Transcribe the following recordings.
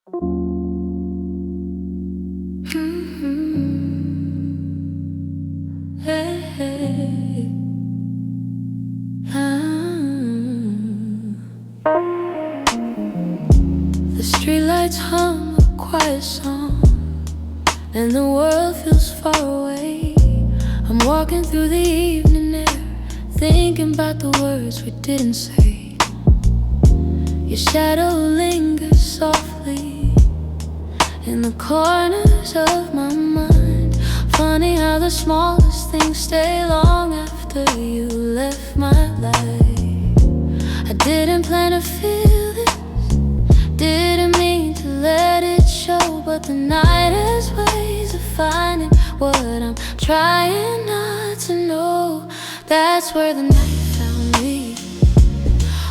Hey, hey. The streetlights hum a quiet song, and the world feels far away. I'm walking through the evening air, thinking about the words we didn't say. Your shadow lingers softly in the corners of my mind. Funny how the smallest things stay long after you left my life. I didn't plan to feel this, didn't mean to let it show, but the night has ways of finding what I'm trying not to know. That's where the night found me,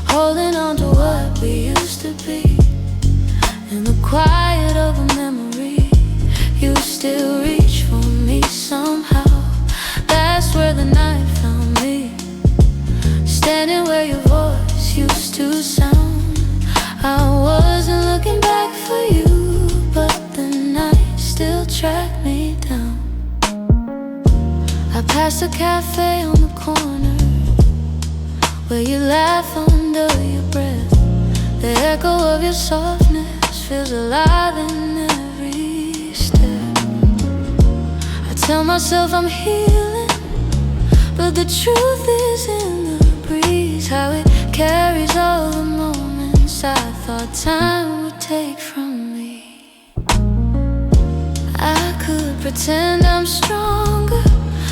holding on to what we used to be. In the quiet of a memory, you still reach for me somehow. That's where the night found me, standing where your voice used to sound. I wasn't looking back for you, but the night still tracked me down. I passed a cafe on the corner where you laugh under your breath. The echo of your softness feels alive in every step. I tell myself I'm healing, but the truth is in the breeze, how it carries all the moments I thought time would take from me. I could pretend I'm stronger,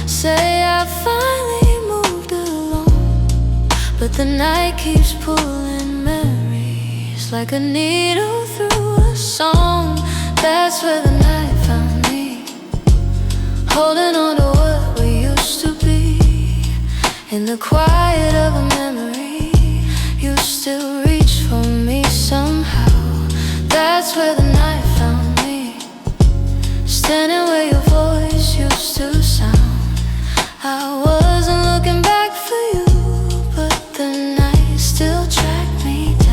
say I finally moved along, but the night keeps pulling memories like a needle through a song. That's where the night found me, holding on to what we used to be. In the quiet of a memory, you still reach for me somehow. That's where the night found me, standing where your voice used to sound. I wasn't looking back for you, but the night still tracked me down.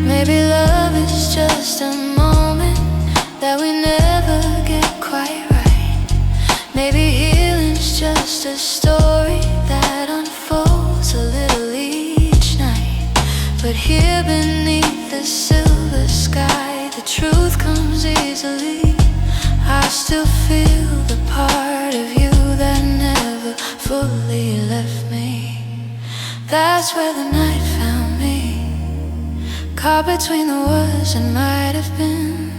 Maybe love is just a moment that we never get quite right. Maybe healing's just a story that unfolds a little each night. But here beneath the silver sky, the truth comes easily. I still feel the part of you that never fully left me. That's where the night found me, caught between the words that might have been.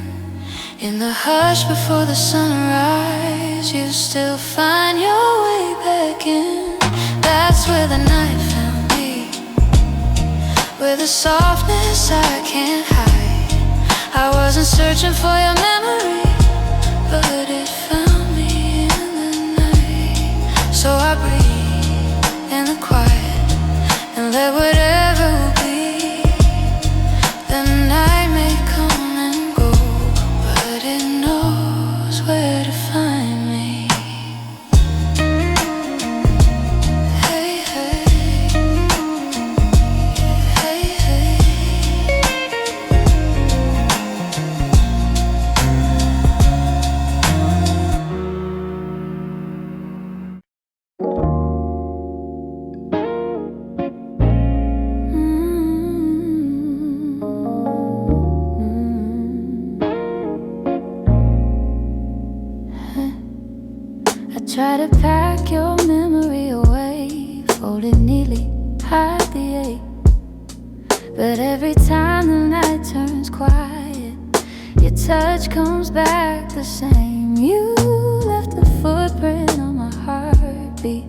In the hush before the sunrise, you still find your way back in. That's where the night found me, with a softness I can't hide. I wasn't searching for your memory, but it found me in the night. So I breathe in the quiet and let whatever will be. The night may come and go, but it knows where to find me. Hey, hey. Hey, hey. I try to pack your memory away, fold it neatly, hide the ache. But every time the night turns quiet, your touch comes back the same. You left a footprint on my heartbeat,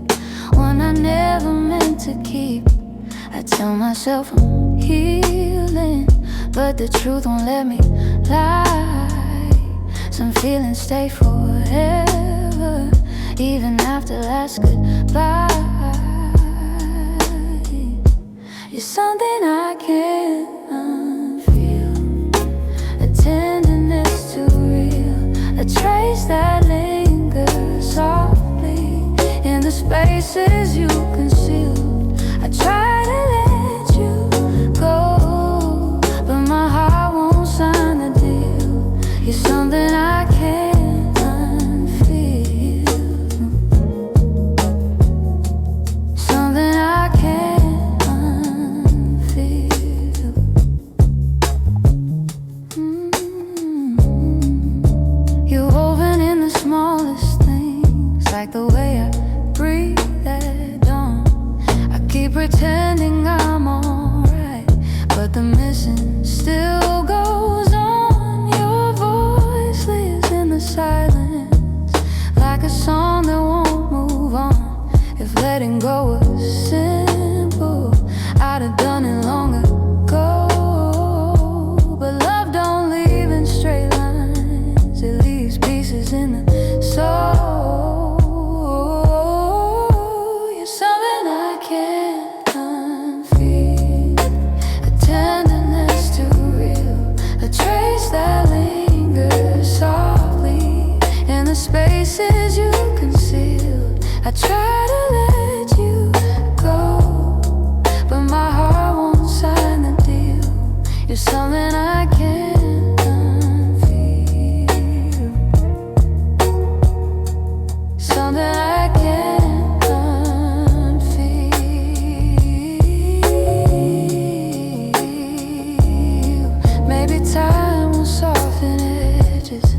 one I never meant to keep. I tell myself I'm healing, but the truth won't let me lie. Some feelings stay forever, even after last goodbye. You're something I can't unfeel, a tenderness too real, a trace that lingers softly in the spaces you concealed. I try to let you go, but my heart won't sign the deal. You're something I can't unfeel, something I can't unfeel. You're woven in the smallest things, like the way I breathe at dawn. I keep pretending I'm alright, but the missing still goes on. Your voice lives in the silence, like a song that won't move on. If letting go was simple, I'd have done it long ago. But love don't leave in straight lines, it leaves pieces in the soul. You're something I can't unfeel, a tenderness too real, a trace that lingers softly in the spaces you concealed. I try to let you go, but my heart won't sign the deal. You're something I can't unfeel, something I can't unfeel. Maybe time will soften edges,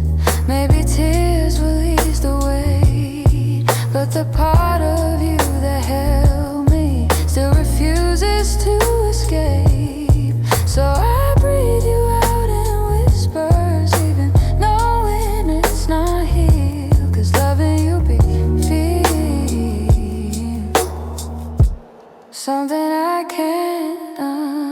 maybe tears will ease the weight, but the part of you that held me still refuses to escape. So I breathe you out in whispers, even knowing it's not here. 'Cause loving you be feel something I can't unfeel.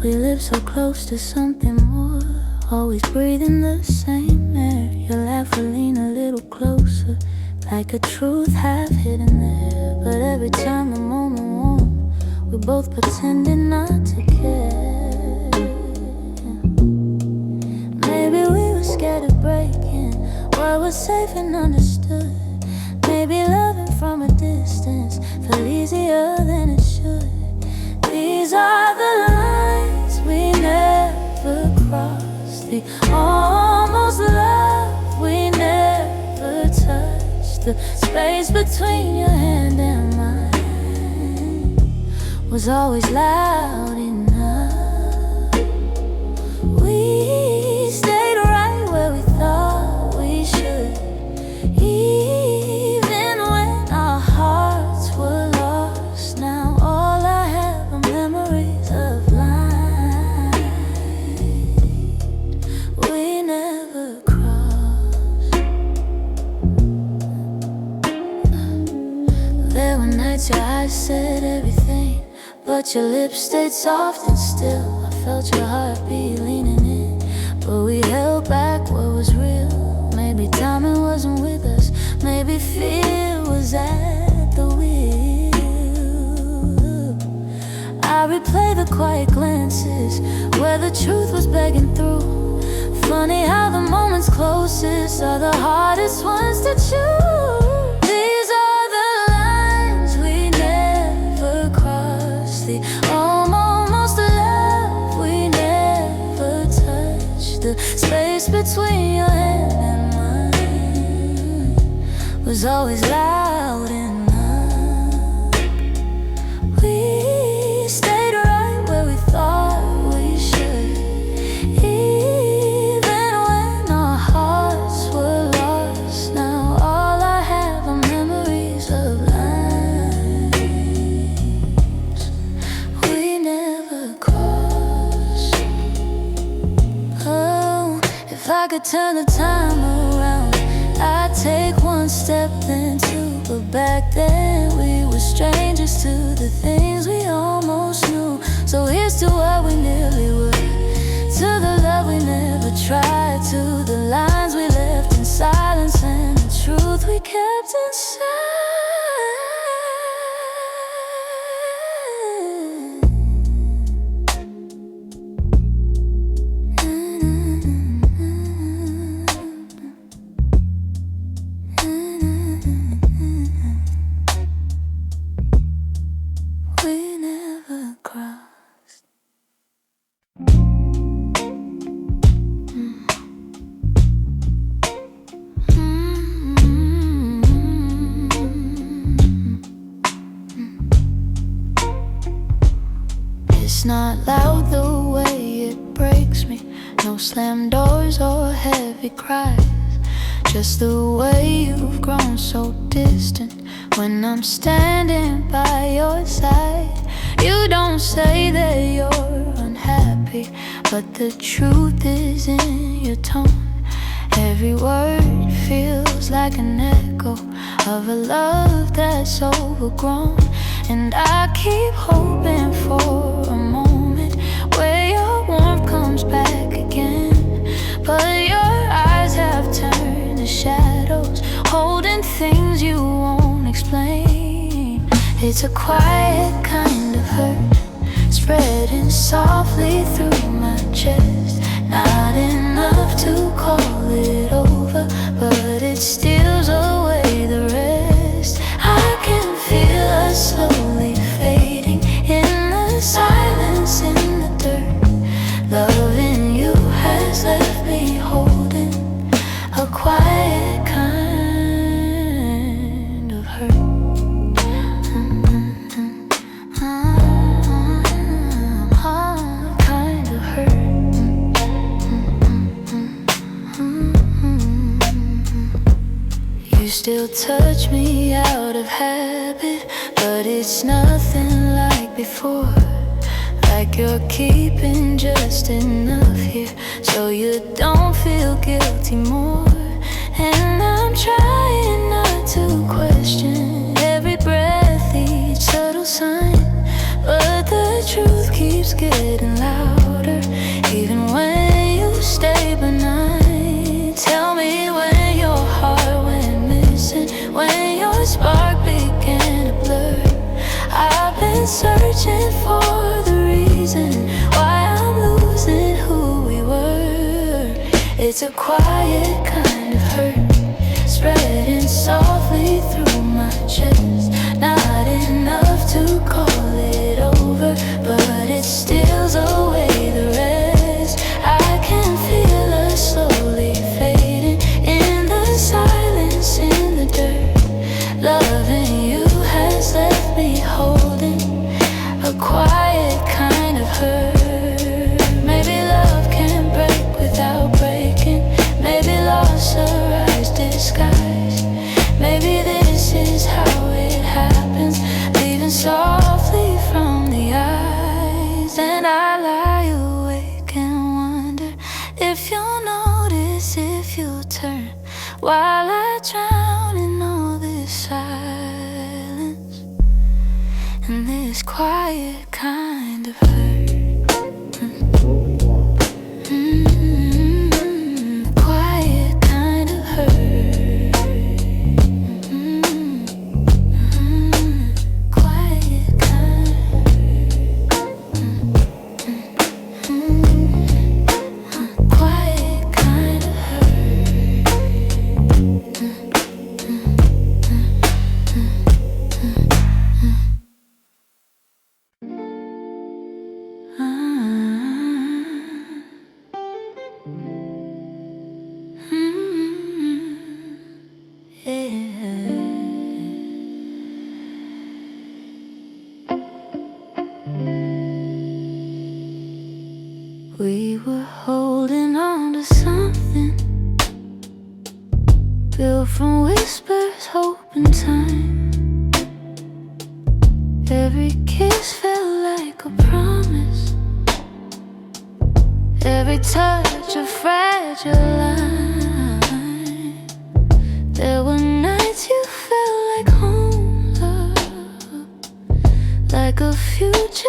We live so close to something more, always breathing the same air. Your laugh will lean a little closer, like a truth half hidden there. But every time the moment warm, we both pretending not to care. Maybe we were scared of breaking what was safe and understood. Maybe loving from a distance felt easier than it should. These are the lines we never crossed, the almost love we never touched. The space between your hand and mine was always loud enough. We stayed right where we thought we should, even when our hearts were lost. Now all I have are memories of lines we never crossed. There were nights your eyes said everything, but your lips stayed soft and still. I felt your heartbeat leaning in, but we held back what was real. Maybe timing wasn't with us, maybe fear was at the wheel. I replay the quiet glances where the truth was begging through. Funny how the moments closest are the hardest ones to choose. These are the lines we never crossed, the almost love we never touched. The space between your hand and mine was always loud enough. We stayed right where we thought we should, even when our hearts were lost. Now all I have are memories of lines we never I could turn the time around, I'd take one step then two. But back then we were strangers to the things we almost knew. So here's to what we nearly were, to the love we never tried, to the lines we left in silence and the truth we kept inside. We never crossed. It's not loud the way it breaks me, no slammed doors or heavy cries, just the way you've grown so distant when I'm standing by your side. You don't say that you're unhappy, but the truth is in your tone. Every word feels like an echo of a love that's overgrown. And I keep hoping for a moment where your warmth comes back again, but your eyes have turned to shadows, holding things you won't explain. It's a quiet kind of hurt, spreading softly through my chest. Not enough to call it over, but it steals away the rest. I can feel us slowly fading in the silence, in the dirt. Loving you has left me holding a quiet kind of hurt. Kind of hurt. You still touch me out of habit, but it's nothing like before. Like you're keeping just enough here so you don't feel guilty more. And I'm trying not to question every breath, each subtle sign, but the truth keeps getting louder, even when you stay benign. Tell me when your heart went missing, when your spark began to blur. I've been searching for the reason why I'm losing who we were. It's a quiet kind of hurt, spreading softly through my chest. Not enough to call it over, but it steals away the rest. I can feel us slowly fading in the silence, in the dirt. Loving you has left me holding a quiet kind of hurt. Maybe love can break without breaking. Maybe loss arrives disguised. Maybe this is how it happens, leaving softly from the eyes. And I lie awake and wonder if you'll notice, if you'll turn, while I drown in all this silence and this quiet kind of hurt. Quiet kind of hurt. Quiet kind quiet kind of We were holding on to something built from whispers, hope, and time. Every kiss felt like a promise. every touch a fragile line. There were nights you felt like home, love, like a future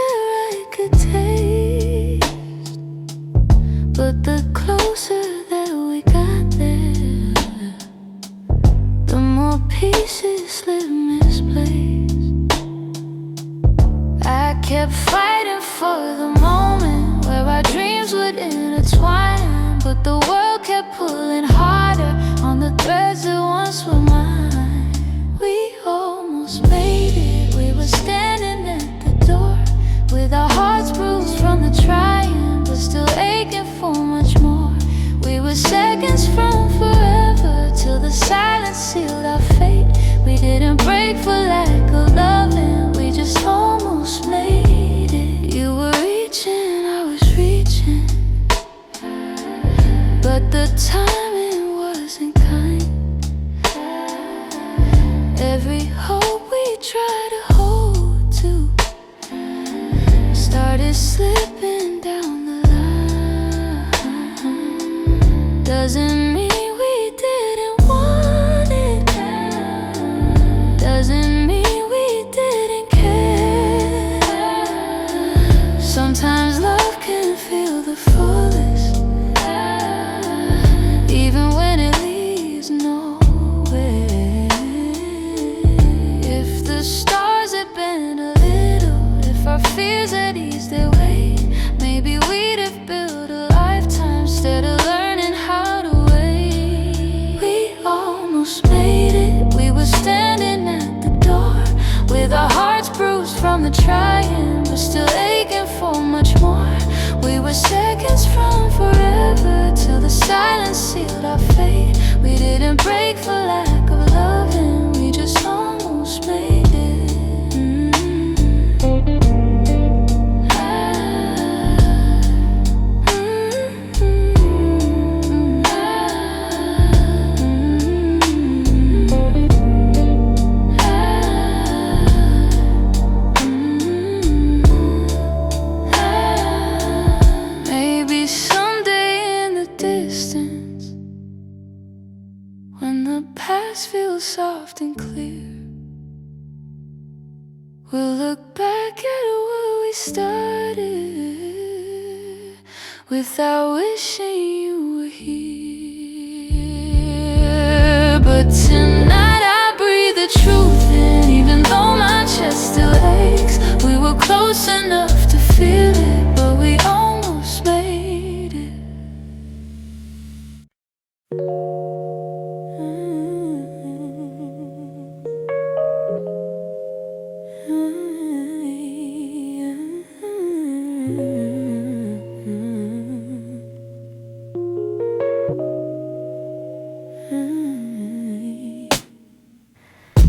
I could taste. But the closer that we got there, the more pieces slip misplaced. I kept fighting for the moment where our dreams would intertwine, but the world kept pulling harder on the threads that once were mine. We almost made it. We were standing at the door with our hearts bruised from the trying, but still aching for much more. We were seconds from forever till the silence sealed our fate. We didn't break for lack of loving, we just almost made it. You were reaching, I was reaching, but the timing wasn't kind. Every hope we tried to hold to started slipping down the line. Doesn't mean we didn't want it, doesn't mean we didn't care. Sometimes love can feel the fullest, even when it leaves nowhere. If the stars had been a little, if our fears had eased their weight, maybe we'd have built a lifetime instead of learning how to wait. We almost made it. We were standing at the door with our hearts bruised from the trying, but still aching for much more. We were seconds from forever till the silence sealed our fate. We didn't break for lack of loving, we just almost made it. Maybe someday in the distance, when the past feels soft and clear, we'll look back at where we started without wishing you were here. But tonight I breathe the truth in, even though my chest still aches. We were close enough to feel it, but we almost made it.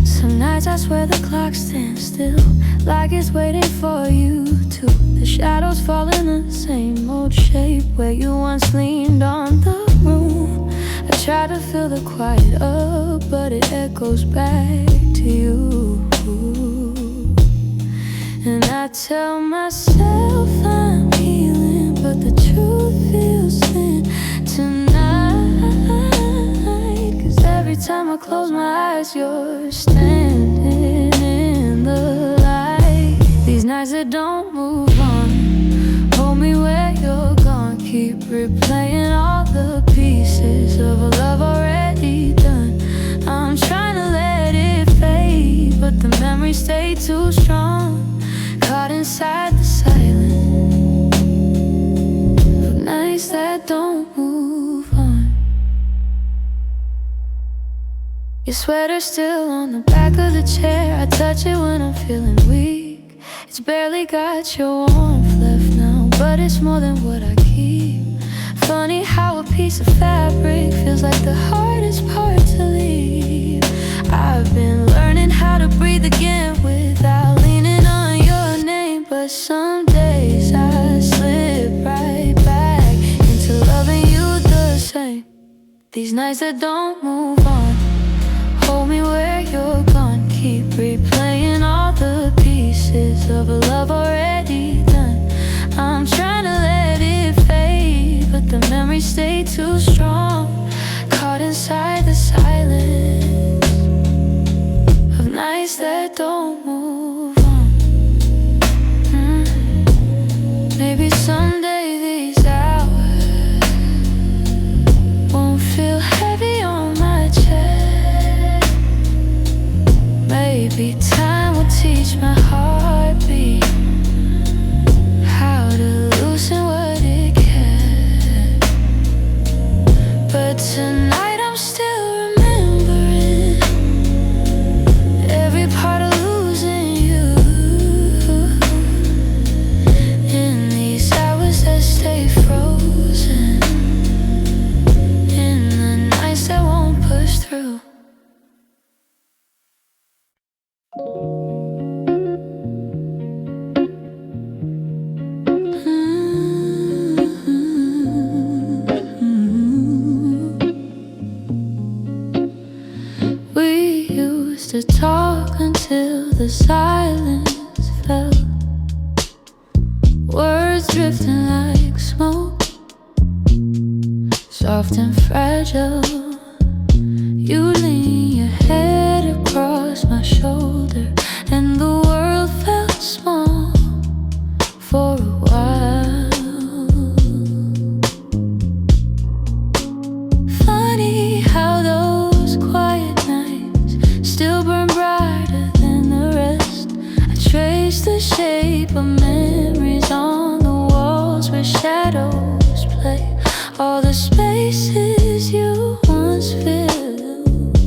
Some nights I swear the clock stands still, like it's waiting for you to. The shadows fall in the same old shape where you once leaned on the room. I try to fill the quiet up, but it echoes back to you. And I tell myself I'm healing, but the truth feels thin tonight. 'Cause every time I close my eyes, you're standing in the light. These nights that don't move on, hold me where you're gone. Keep replaying all the pieces of a love already done. I'm trying to let it fade, but the memories stay too strong. Caught inside the silence of nights that don't move on. Your sweater's still on the back of the chair. I touch it when I'm feeling weak. It's barely got your warmth left now, but it's more than what I keep. Funny how a piece of fabric feels like the hardest part to leave. I've been learning how to breathe again without leaning on your name, but some days I slip right back into loving you the same. These nights that don't move on, hold me where you're gone. Keep replaying all the pieces of a love already done. I'm trying to let it fade, but to talk until the silence fell. Words drifting like smoke, soft and fragile. You lean your head across my shoulder, and the world felt small for a while. Funny how those quiet nights still burn brighter than the rest. I trace the shape of memories on the walls where shadows play. All the spaces you once filled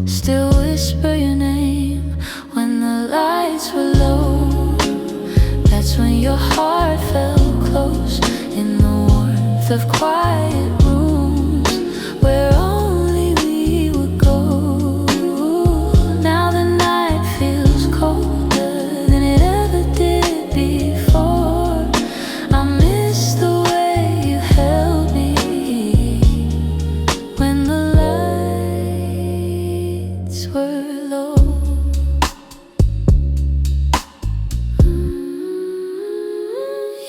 still whisper your name when the lights were low. That's when your heart felt close in the warmth of quiet rooms where only we would go. Now the night feels colder than it ever did before. I miss the way you held me when the lights were low.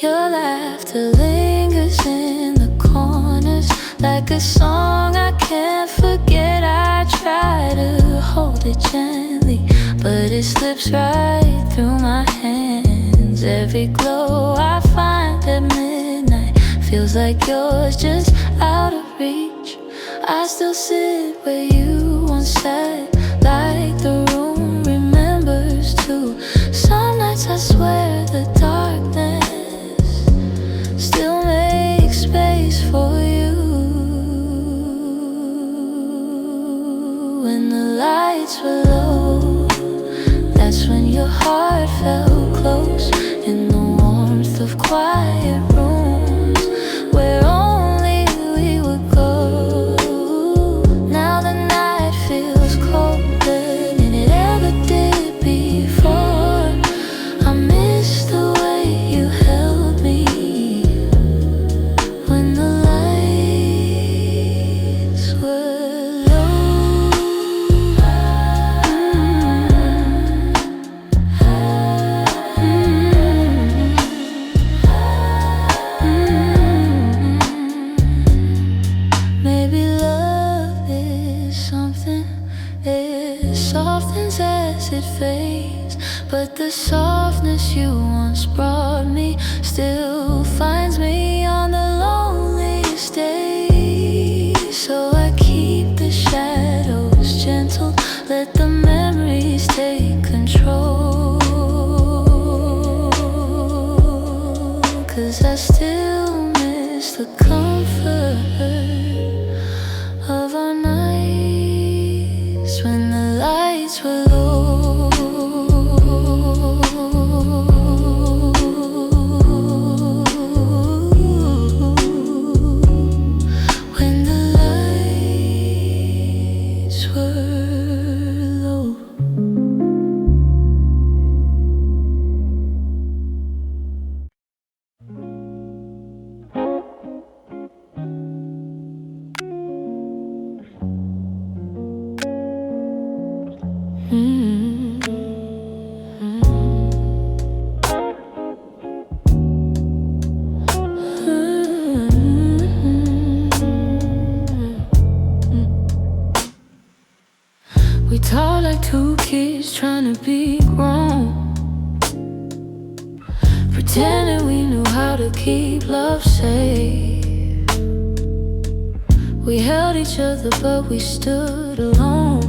Your laughter lingers in the corners like a song I can't forget. I try to hold it gently, but it slips right through my hands. Every glow I find at midnight feels like yours, just out of reach. I still sit where you once sat, like the room remembers too. Some nights I swear the darkness still makes space for you. When the lights were low, that's when your heart felt close in the warmth of quiet rooms where only we would go. Now the night feels colder than it ever did before. I miss the way you held me when the lights were low. Maybe love is something, it softens as it fades, but the softness you once brought me still finds me on the loneliest days. So I keep the shadows gentle, let the memories take control. 'Cause I still miss the comfort of our nights when the lights were low. When the lights were low. We talk like two kids trying to be grown, pretending we knew how to keep love safe. We held each other but we stood alone,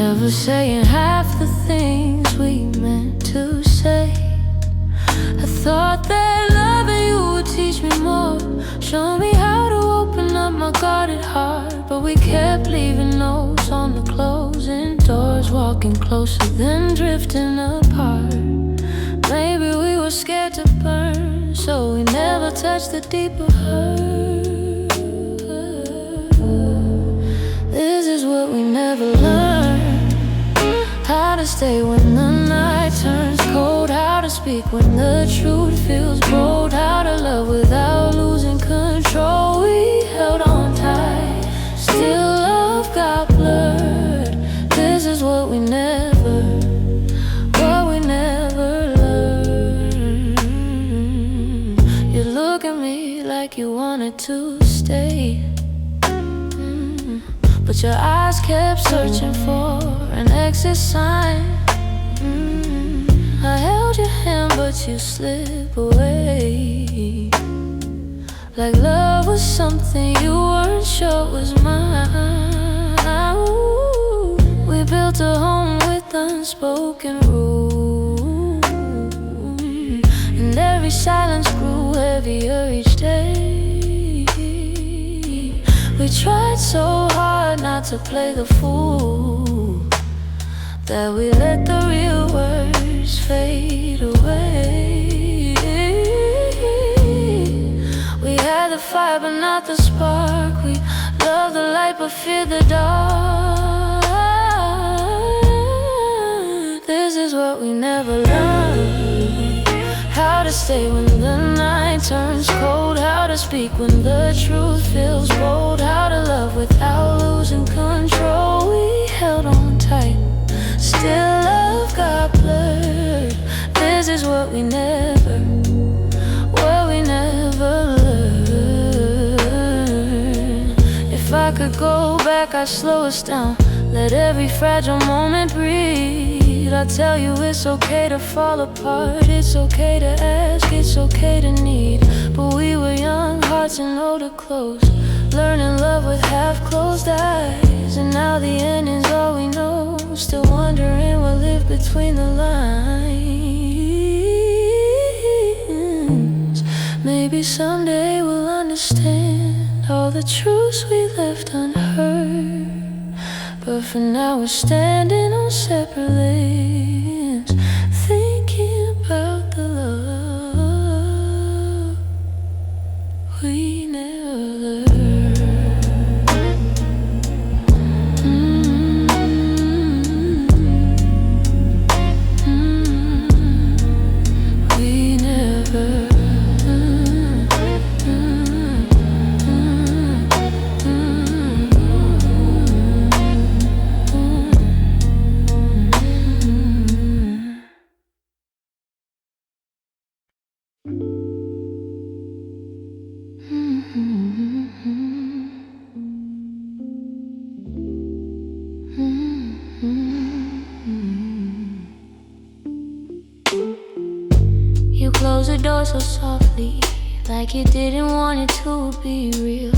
never saying half the things we meant to say. I thought that loving you would teach me more, show me how to open up my guarded heart, but we kept leaving notes on the closing doors, walking closer then drifting apart. Maybe we were scared to burn, so we never touched the deeper hurt. This is what we never learned, how to stay when the night turns cold, how to speak when the truth feels bold, how to love without losing control. We held on tight, still love got blurred. look at me like you wanted to stay. But your eyes kept searching for an exit sign. I held your hand but you slip away, like love was something you weren't sure was mine. Ooh, we built a home with unspoken rules, and every silence grew heavier each day. We tried so hard not to play the fool, that we let the real words fade away. We had the fire but not the spark. We loved the light but feared the dark. This is what we never learned: how to stay when the night turns cold, how to speak when the truth feels bold, how to love without losing control. We held on tight, still love got blurred. This is what we never learned. If I could go back, I'd slow us down, let every fragile moment breathe. I'd tell you it's okay to fall apart, it's okay to ask, it's okay to need. But we were young, hearts and older clothes, learning love with half-closed eyes. And now the ending's all we know, still wondering what lived between the lines. Maybe someday we'll understand all the truths we left unheard, but for now we're standing on separate lanes, thinking about the love we never learned. We never. You closed the door so softly, like you didn't want it to be real.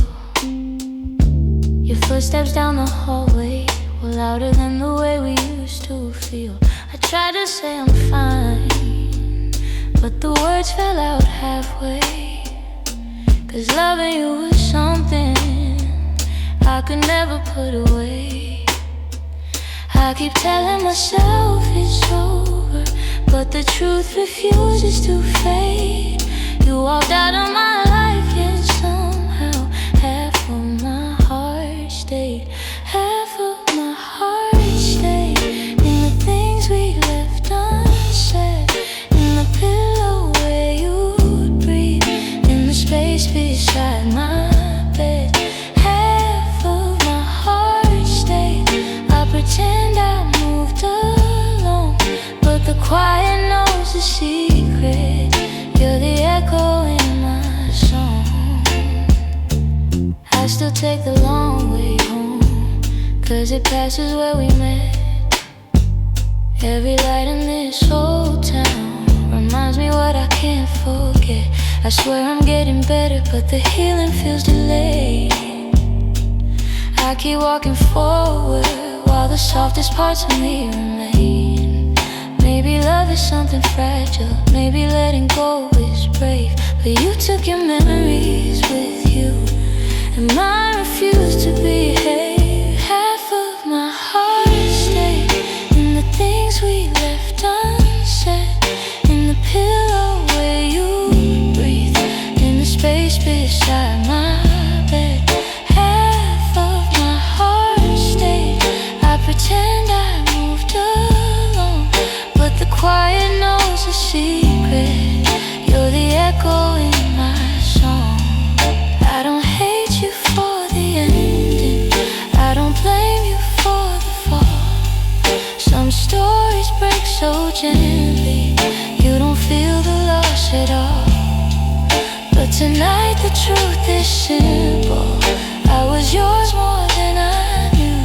Your footsteps down the hallway were louder than the way we used to feel. I tried to say I'm fine, but the words fell out halfway. 'Cause loving you was something I could never put away. I keep telling myself it's over, but the truth refuses to fade. You walked out of my life, yet somehow half of my heart stayed. Half of my heart stayed in the things we left unsaid, in the pillow where you'd breathe, in the space beside my bed. Half of my heart stayed. I pretend I moved alone, but the quiet knows the secret. You're the echo in my song. I still take the long way home, 'cause it passes where we met. Every light in this old town reminds me what I can't forget. I swear I'm getting better, but the healing feels delayed. I keep walking forward while the softest parts of me remain. Maybe love is something fragile, maybe letting go is brave, but you took your memories with you, and mine refused to behave. Half of my heart stayed in the things we left unsaid, in the pillow where you breathe, in the space beside my bed. Half of my heart stayed. I pretend I moved alone, but the quiet knows the secret. You're the echo in my song. I don't hate you for the ending, I don't blame you for the fall. Some stories break so gently, you don't feel the loss at all. But tonight the truth is simple. I was yours more than I knew.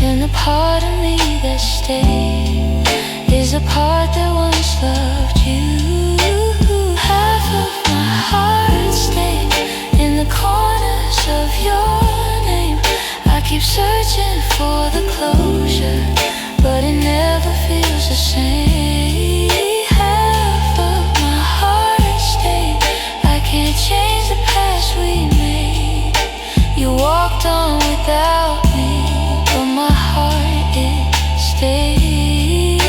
And the part of me that stayed is a part that once loved you. Half of my heart stayed in the corners of your name. I keep searching for the closure, but it never feels the same. Half of my heart stayed. I can't change the past we made. You walked on without me, but my heart, it stayed.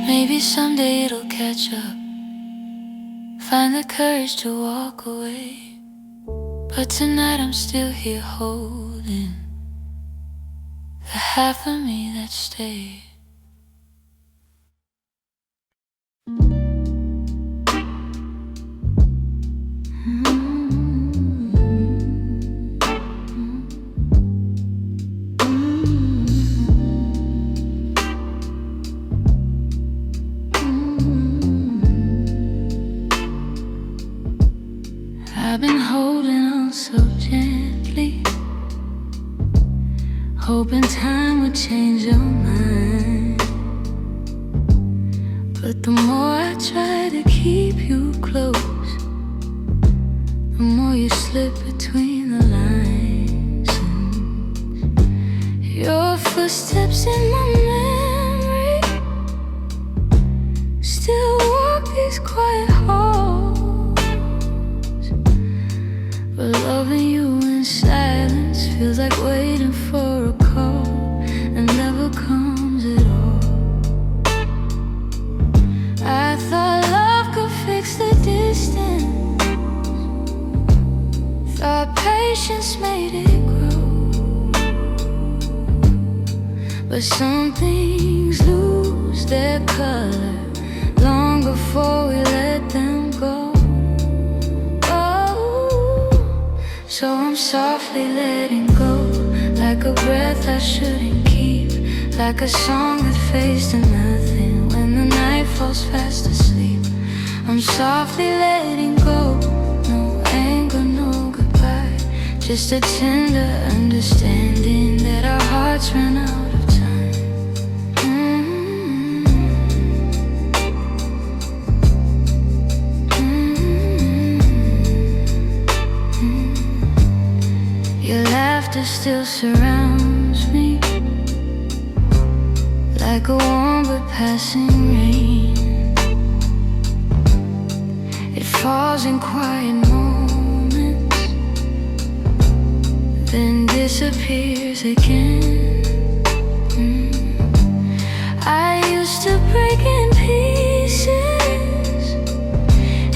Maybe someday it'll catch up, find the courage to walk away. But tonight I'm still here holding the half of me that stayed. I've been holding on so gently, hoping time would change your mind. But the more I try to keep you close, the more you slip between the lines. Your footsteps in my memory still walk these quiet halls. But loving you in silence feels like waiting for a call and never comes at all. I thought love could fix the distance, thought patience made it grow. But some things lose their color long before we let them go. So I'm softly letting go, like a breath I shouldn't keep, like a song that fades to nothing when the night falls fast asleep. I'm softly letting go, no anger, no goodbye, just a tender understanding that our hearts ran out of time. Your laughter still surrounds me, like a warm but passing rain. It falls in quiet moments, then disappears again. I used to break in pieces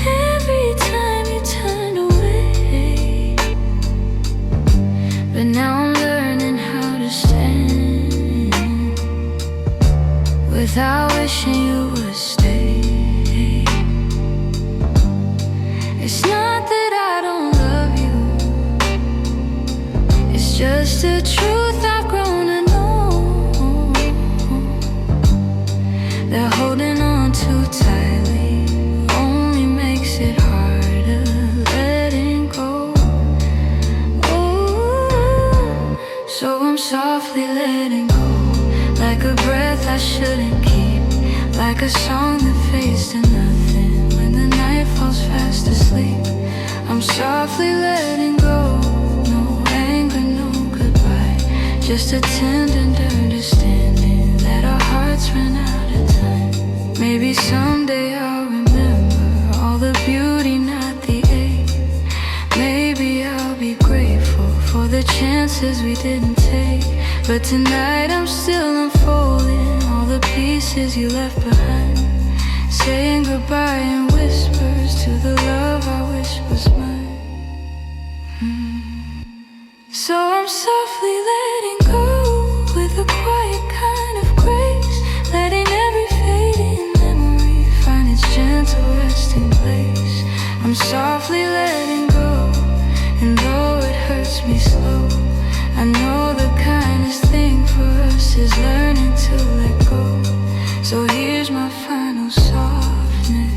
every time you turned away, but now I'm learning how to stand without wishing you would stay. It's not that I don't love you, it's just the truth I've grown to know, that holding on too tightly only makes it harder letting go. So I'm softly letting go, like a breath I shouldn't keep, like a song that fades to nothing when the night falls fast asleep. I'm softly letting go, no anger, no goodbye, just a tender understanding that our hearts ran out of time. Maybe someday I'll remember all the beauty, not the ache. Maybe I'll be grateful for the chances we didn't take. But tonight I'm still unfolding all the pieces you left behind, saying goodbye in whispers to the love I wish was mine. So I'm softly letting go with a quiet kind of grace, letting every fading memory find its gentle resting place. I'm softly letting go, and though it hurts me slow, I know the kindest thing for us is learning to let go. So here's my final softness.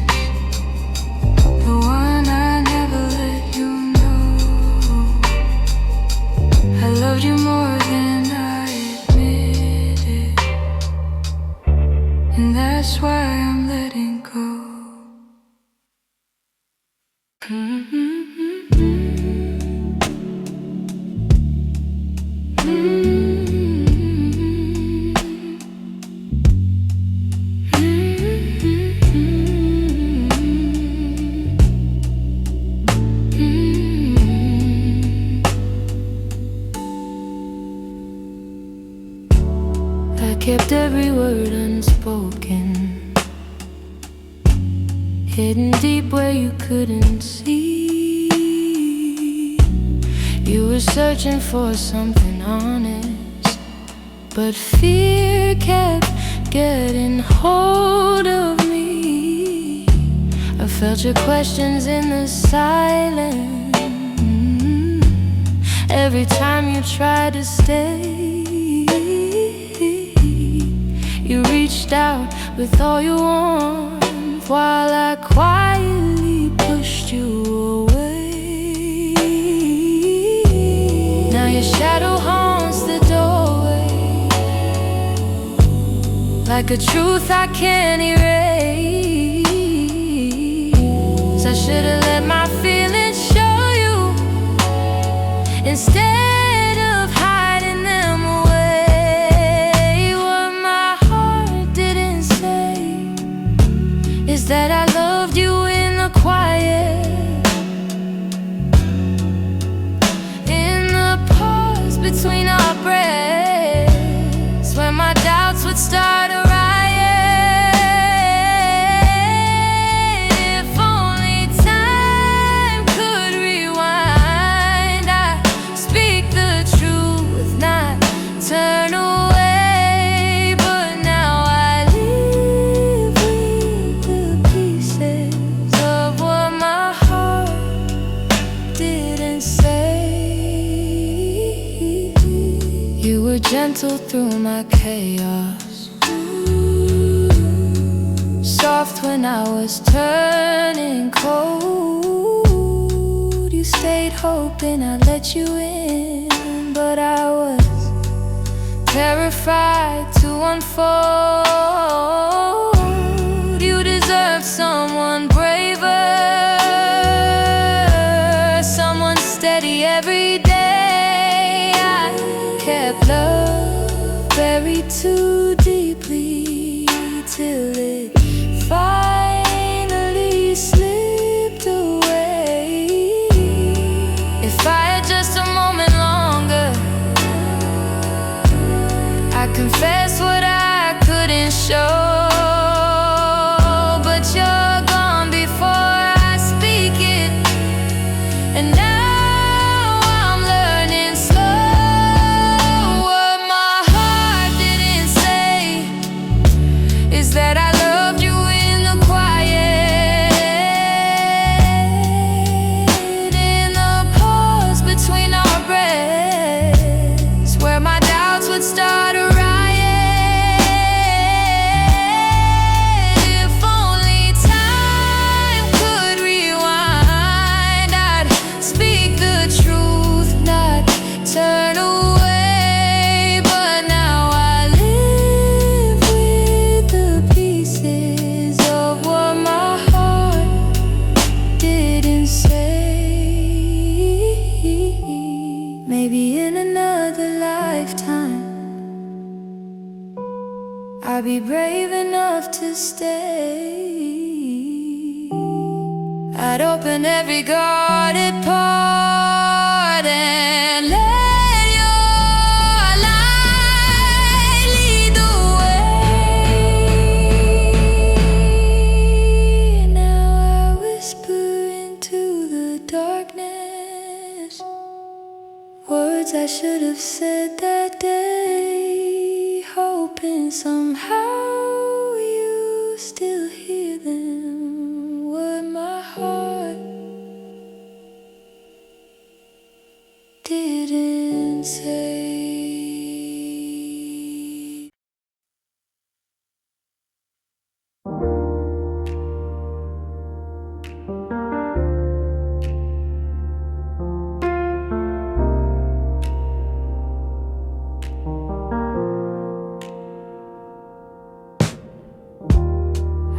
I kept every word unspoken, hidden deep where you couldn't see. You were searching for something honest, but fear kept getting hold of me. I felt your questions in the silence every time you tried to stay. You reached out with all your warmth while I quietly pushed you away. Now your shadow haunts the doorway, like a truth I can't erase. I should've let my feelings show you instead of hiding them away. What my heart didn't say is that I loved you in the quiet, in the pause between our breaths, where my doubts would start a riot. If only time could rewind, I'd speak the truth, not turn away. But now I live with the pieces of what my heart didn't say. You were gentle through my chaos, soft when I was turning cold. You stayed hoping I'd let you in, but I was terrified to unfold. You deserve someone braver, someone steady every day. I kept love buried too deeply till it finally slipped away. If I had just a moment longer, I confess what I couldn't show. But you're gone before I speak it, and now I'm learning slow. What my heart didn't say is that I loved you in the quiet, in the pause between our breaths, where my doubts would start a riot. If only time could rewind, I'd speak the truth, not turn away. But now I live with the pieces of what my heart didn't say. Maybe in another lifetime I'll be brave enough to stay. I'd open every guarded part and let your light lead the way. Now I whisper into the darkness words I should have said that day, hoping somehow you still hear them. What my heart didn't say.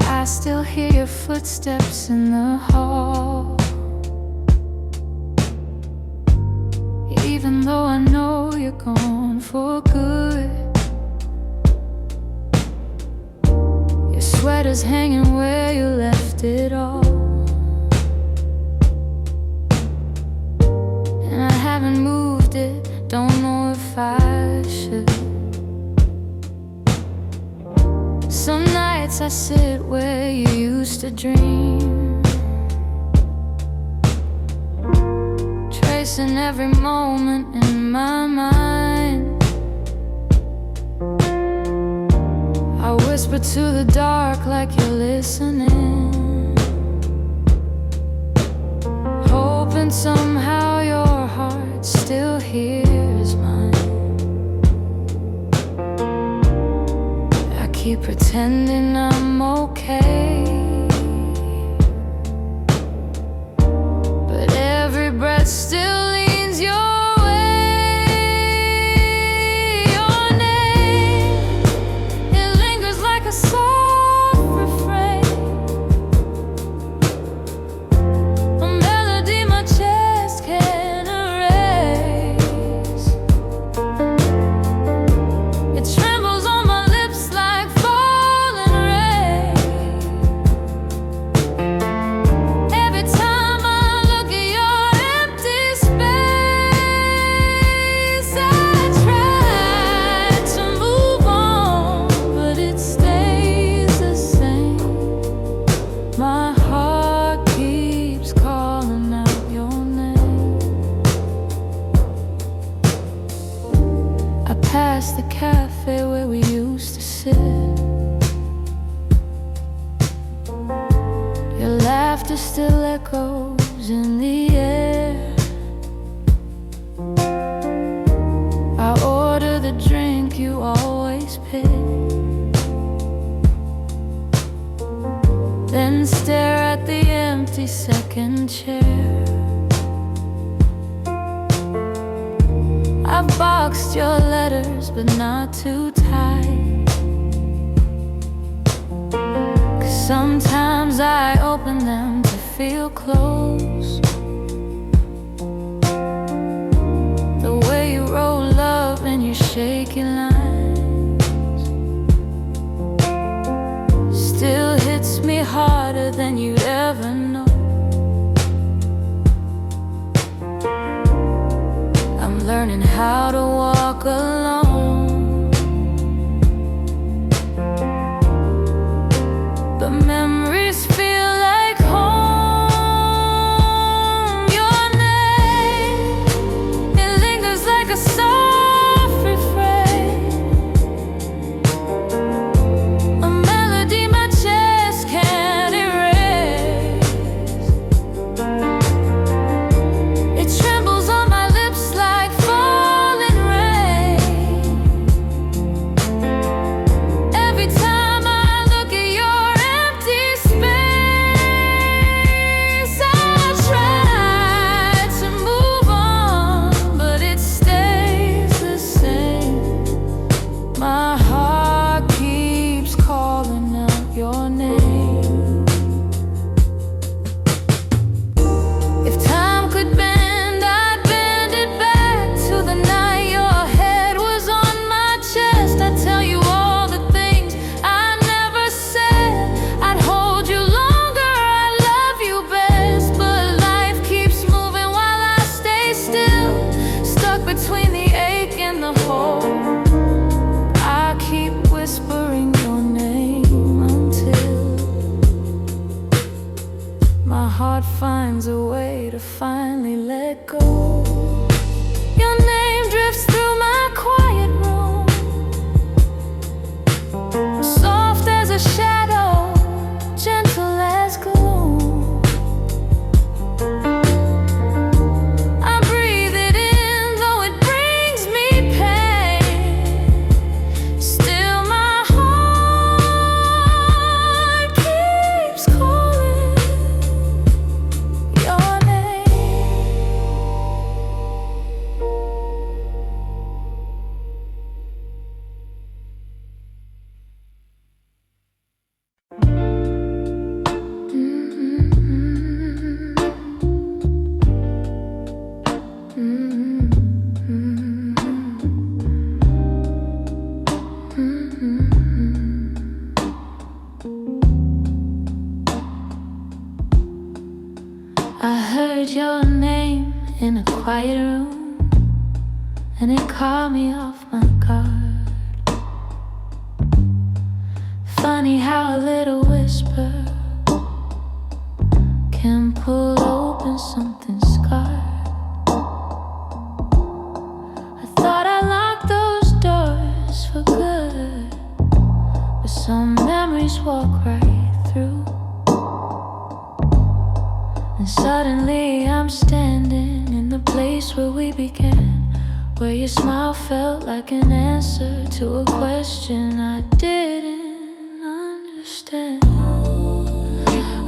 I still hear your footsteps in the hall, you're gone for good. Your sweater's hanging where you left it all, and I haven't moved it, don't know if I should. Some nights I sit where you used to dream, tracing every moment in my mind. I whisper to the dark like you're listening, hoping somehow your heart still hears mine. I keep pretending I'm okay, but every breath still leans your way. Your name, it lingers like a soft refrain, a melody my chest can't erase. It trembles on my lips like falling rain. Every time I look at your empty space, I try to move on, but it stays the same. My heart keeps calling out your name. I pass the cafe where we used to sit. Your laughter still echoes in the air. I order the drink you always pick, then stare at the empty second chair. I've boxed your letters, but not too tight, 'cause sometimes I open them to feel close. The way you roll love in your shaky lines still hits me harder than you'd ever know. I'm learning how to walk alone, but memories feel like home. Your name, it lingers like a soft refrain, a melody my chest can't erase. It trembles on my lips like falling rain. Every time I look at your empty space, I try to move on, but it stays the same. My heart keeps calling out your name. If time could bend, I'd bend it back to the night your head was on my chest. I'd tell you all the things I never said. I'd hold you longer, I love you best. But life keeps moving while I stay still, stuck between the ache and the hope. I keep whispering your name until my heart finds a way to finally let go. Your name drifts through my quiet room, soft as a shadow, gentle as gloom. I breathe it in, though it brings me pain. Still my heart keeps calling your name. 'Cause your name, it lingers like a soft refrain, a melody my chest can't erase. It trembles on my lips like falling rain. Every time I look at your empty space, I try to move on, but it stays the same. My heart keeps calling out your name. I heard your name in a quiet room, and it caught me off my guard. Funny how a little whisper can pull open something scarred. I thought I locked those doors for good, but some memories walk right through. And suddenly I'm standing in the place where we began, where your smile felt like an answer to a question I didn't understand.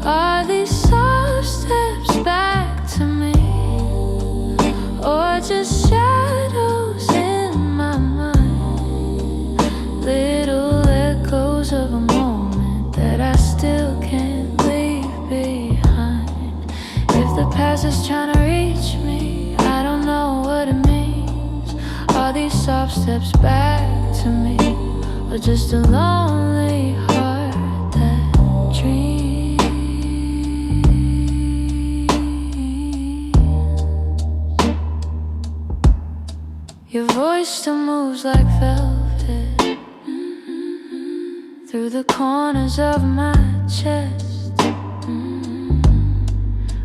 Are these soft steps back to me, or just shadows in my mind? Little echoes of a moment that I still can't leave behind. If the past is trying to reach me, I don't know what it means. Are these soft steps back to me, or just a lonely heart that dreams? Your voice still moves like velvet through the corners of my chest.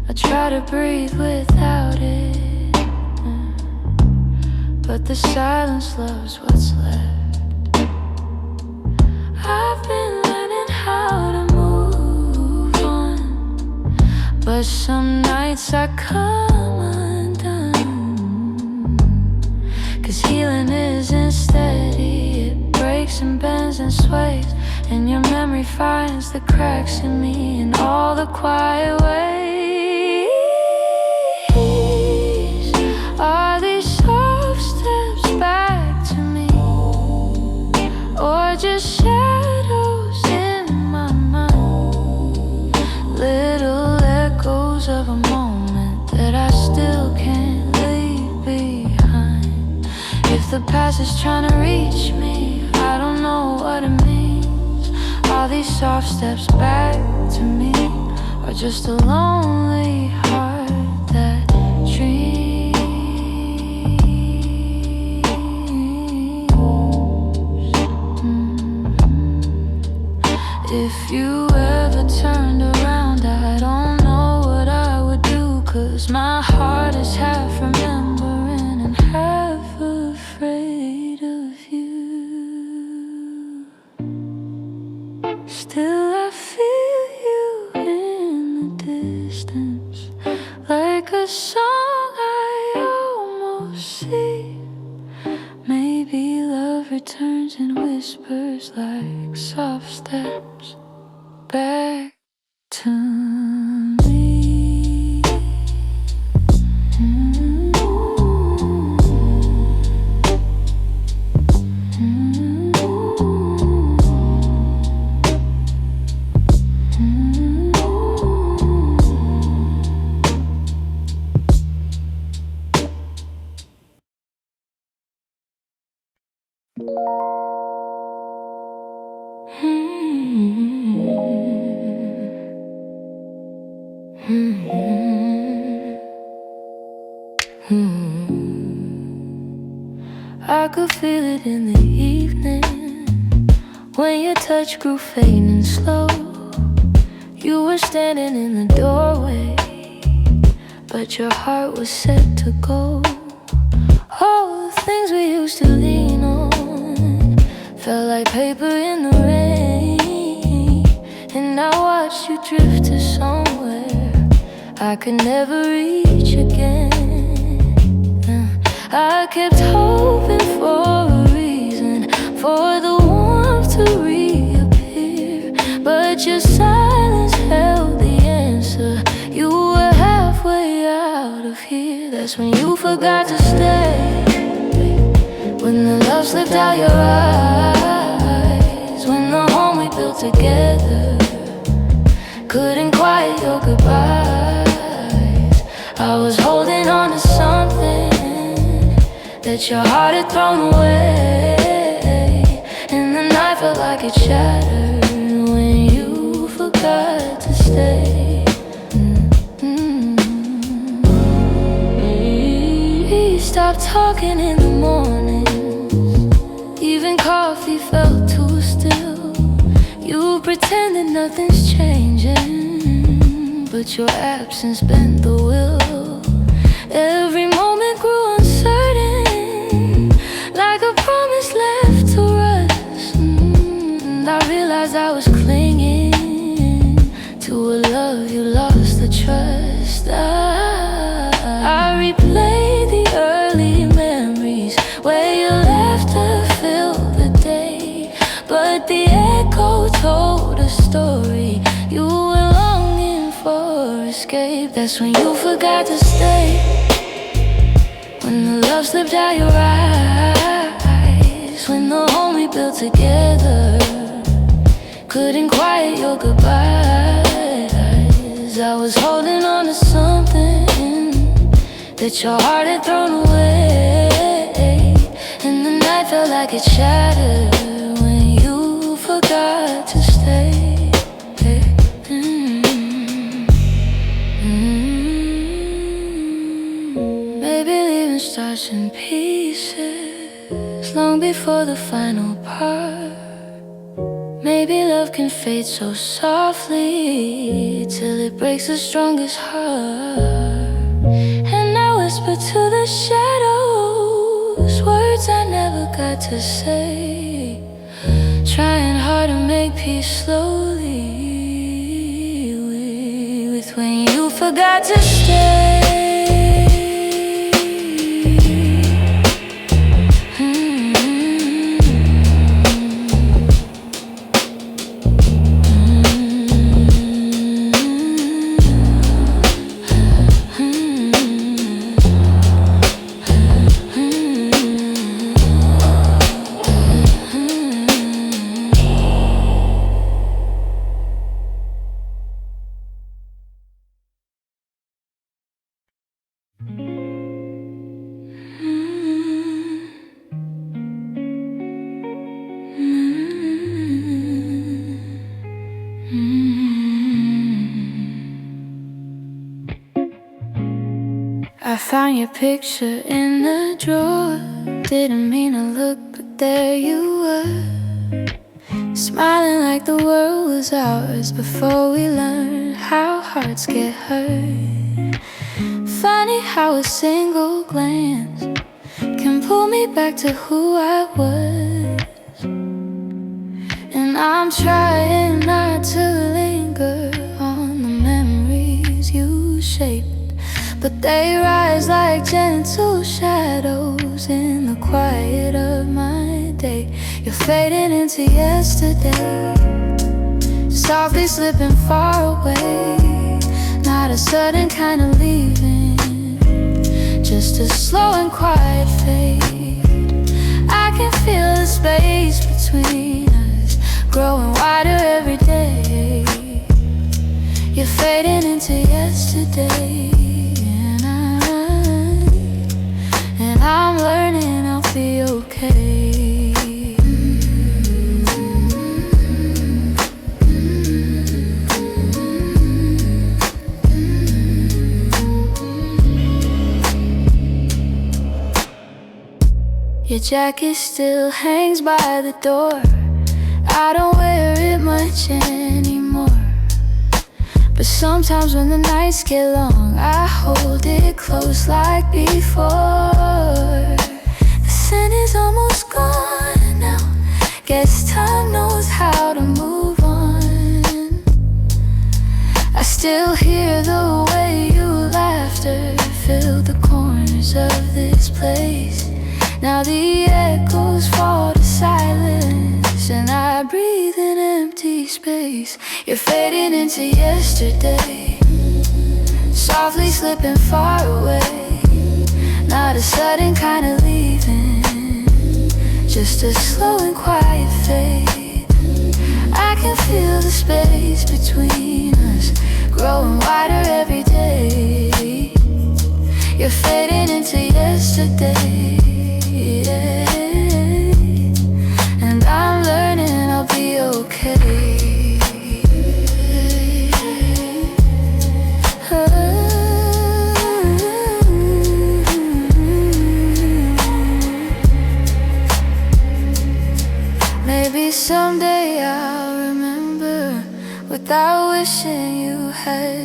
I try to breathe without it, but the silence loves what's left. I've been learning how to move on, but some nights I come undone. 'Cause healing isn't steady, it breaks and bends and sways, and your memory finds the cracks in me in all the quiet ways. Are these soft steps back to me, or just shadows in my mind? Little echoes of a moment that I still can't leave behind. If the past is trying to reach me, I don't know what it means. Are these soft steps back to me, or just a lonely heart that dreams? If you ever turned around, I don't know what I would do, 'cause my heart is half remembering and half afraid of you. Still I feel you in the distance, like a song I almost see. Maybe love returns and whispers like soft steps back to me. I could feel it in the evening when your touch grew faint and slow. You were standing in the doorway, but your heart was set to go. All the things we used to lean on felt like paper in the rain, and I watched you drift to somewhere I could never reach again. I kept hoping for a reason for the warmth to reappear, but your silence held the answer. You were halfway out of here. That's when you forgot to stay, when the love slipped out your eyes, when the home we built together couldn't quiet your goodbyes. I was holding on to something that your heart had thrown away, and the night felt like it shattered when you forgot to stay. stop talking in the mornings. Even coffee felt too still. You pretended nothing's changing, but your absence bent the will. Every moment grew uncertain, like a promise left to rust. And I realized I was clinging to a love you lost the trust. I replayed the early memories where your laughter filled the day, but the echo told a story. You were longing for escape. That's when you forgot to stay, when the love slipped out your eyes, when the home we built together couldn't quiet your goodbyes. I was holding on to something that your heart had thrown away, and the night felt like it shattered when you forgot to stay. Maybe leaving starts in pieces long before the final part. Maybe love can fade so softly till it breaks the strongest heart. And I whisper to the shadows words I never got to say, trying hard to make peace slowly with when you forgot to stay. I found your picture in the drawer. Didn't mean to look, but there you were, smiling like the world was ours before we learned how hearts get hurt. Funny how a single glance can pull me back to who I was. And I'm trying not to linger on the memories you shaped, but they rise like gentle shadows in the quiet of my day. You're fading into yesterday, softly slipping far away. Not a sudden kind of leaving, just a slow and quiet fade. I can feel the space between us growing wider every day. You're fading into yesterday, and I'm learning I'll be okay. Your jacket still hangs by the door. I don't wear it much anymore, but sometimes when the nights get long, I hold it close like before. The scent is almost gone now, guess time knows how to move on. I still hear the way your laughter filled the corners of this place. Now the echoes fall to silence, and I breathe in empty space. You're fading into yesterday, softly slipping far away. Not a sudden kind of leaving, just a slow and quiet fade. I can feel the space between us growing wider every day. You're fading into yesterday, and I'm learning I'll be okay.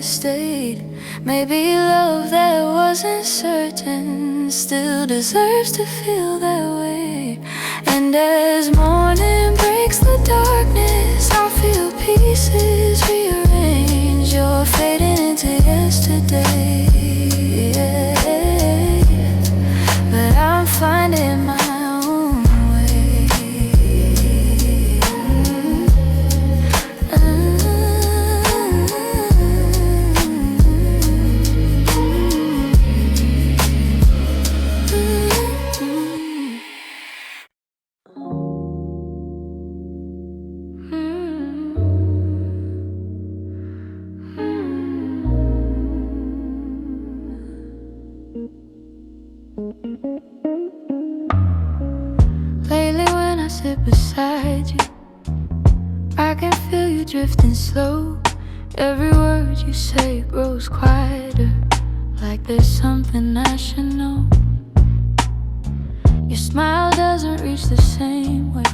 stayed. Maybe love that wasn't certain still deserves to feel that way. And as morning breaks the darkness, I'll feel pieces rearrange. You're fading into yesterday, but I'm finding my own way. Lately when I sit beside you, I can feel you drifting slow. Every word you say grows quieter, like there's something I should know. Your smile doesn't reach the same way.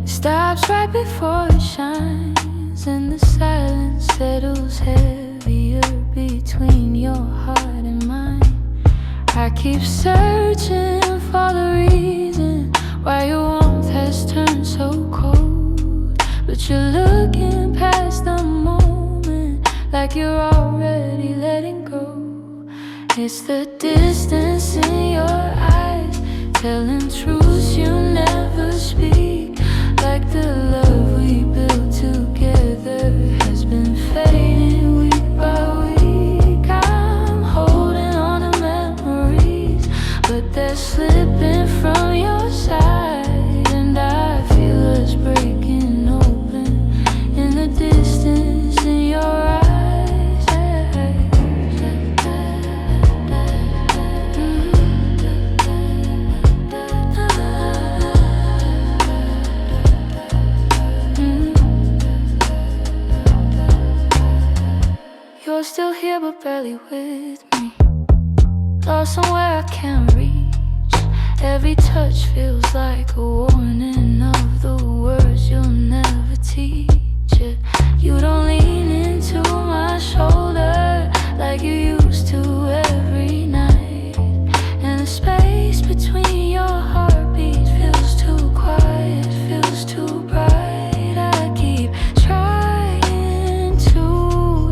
It stops right before it shines, and the silence settles heavier between your heart and mine. I keep searching for the reason why your warmth has turned so cold, but you're looking past the moment like you're already letting go. It's the distance in your eyes, telling truths you never speak, like the love we built together has been fading week by week. I'm holding on to memories, but they're slipping from your side, and I feel us breaking open in the distance in your eyes. You're still here but barely with me, lost somewhere I can't reach. Every touch feels like a warning of the words you'll never teach. You don't lean into my shoulder like you used to every night, and the space between your heartbeats feels too quiet, feels too bright. I keep trying to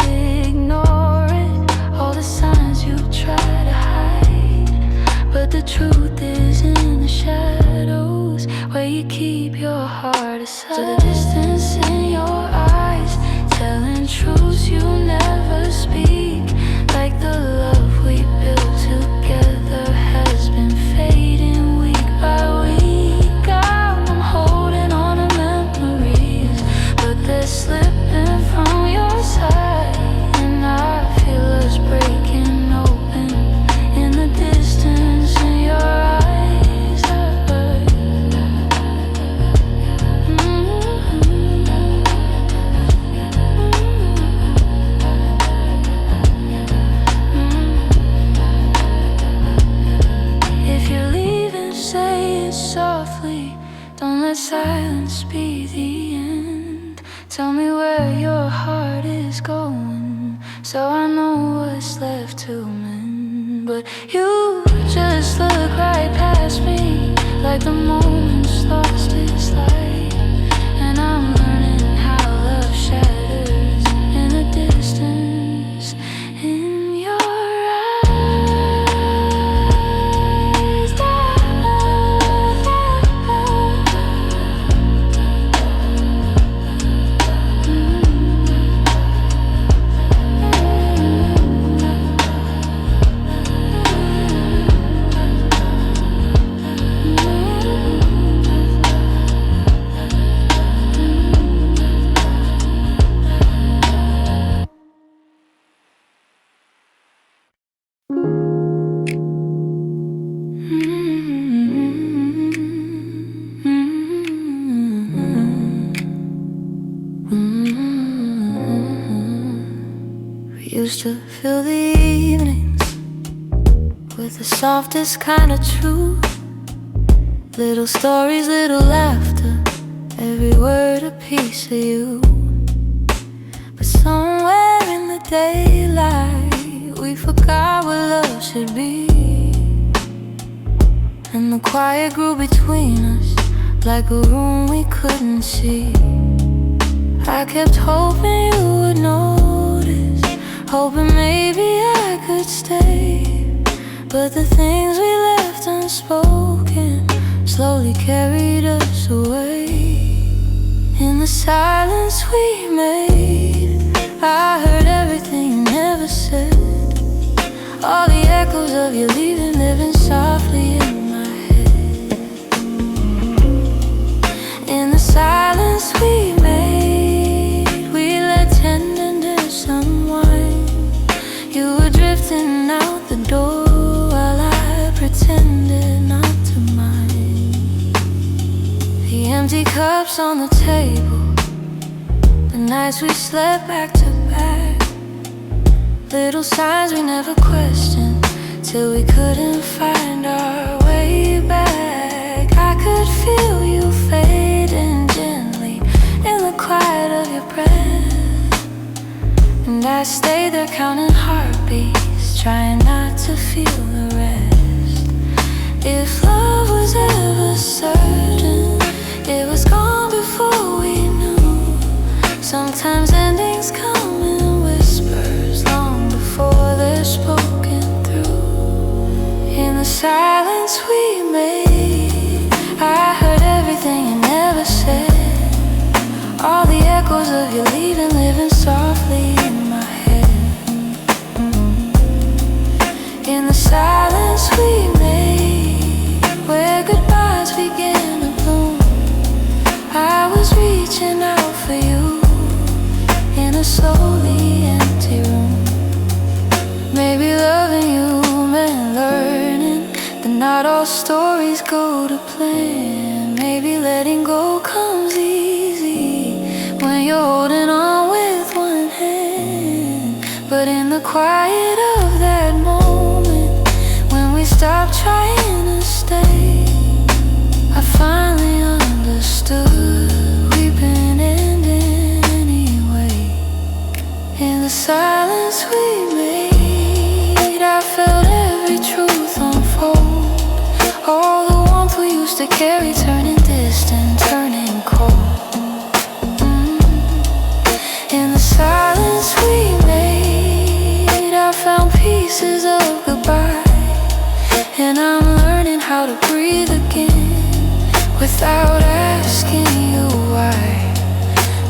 ignore it, all the signs you try to hide, but the truth is in the shadows where you keep your heart aside. So the distance in your eyes, telling truths you never speak, like the love we built together has been fading week by week. I'm holding on to memories, but they're slipping from your side, and I feel us breaking open in the distance in your eyes. If you're leaving, say it softly, don't let silence be the end. Tell me where your heart is going, so I know what's left to mend. But you just look right past me, like the moment's lost its light, and I'm learning how love shatters in the distance in your eyes. We used to fill the evenings with the softest kind of truth, little stories, little laughter, every word a piece of you. But somewhere in the the daylight, we forgot what love should be. And the quiet grew between us like a room we couldn't see. I kept hoping you would notice, hoping maybe I could stay. But the things we left unspoken slowly carried us away. In the silence we made, I heard everything you never said. All the echoes of you leaving living softly in my head. In the silence we made, we let tenderness unwind. You were drifting out the door while I pretended not to mind. The empty cups on the table, the nights we slept back to back. Little signs we never questioned, till we couldn't find our way back. I could feel you fading gently in the quiet of your breath, and I stayed there counting heartbeats, trying not to feel the rest. If love was ever certain, it was gone before we knew. Sometimes endings come in whispers long before they're spoken through. In the silence we made, I heard everything you never said. All the echoes of you leaving living softly in my head. In the silence we made, where goodbyes began to bloom, I was reaching out for you in a slowly empty room. Maybe loving you meant learning that not all stories go to plan. Maybe letting go comes easy when you're holding on with one hand. But in the quiet of that moment, when we stopped trying to stay, I finally understood we've been ending anyway. In the silence we made, I felt every truth unfold. All the warmth we used to carry turning distant, turning cold. In the silence we made, I found pieces of goodbye, and I'm learning how to breathe again without asking you why.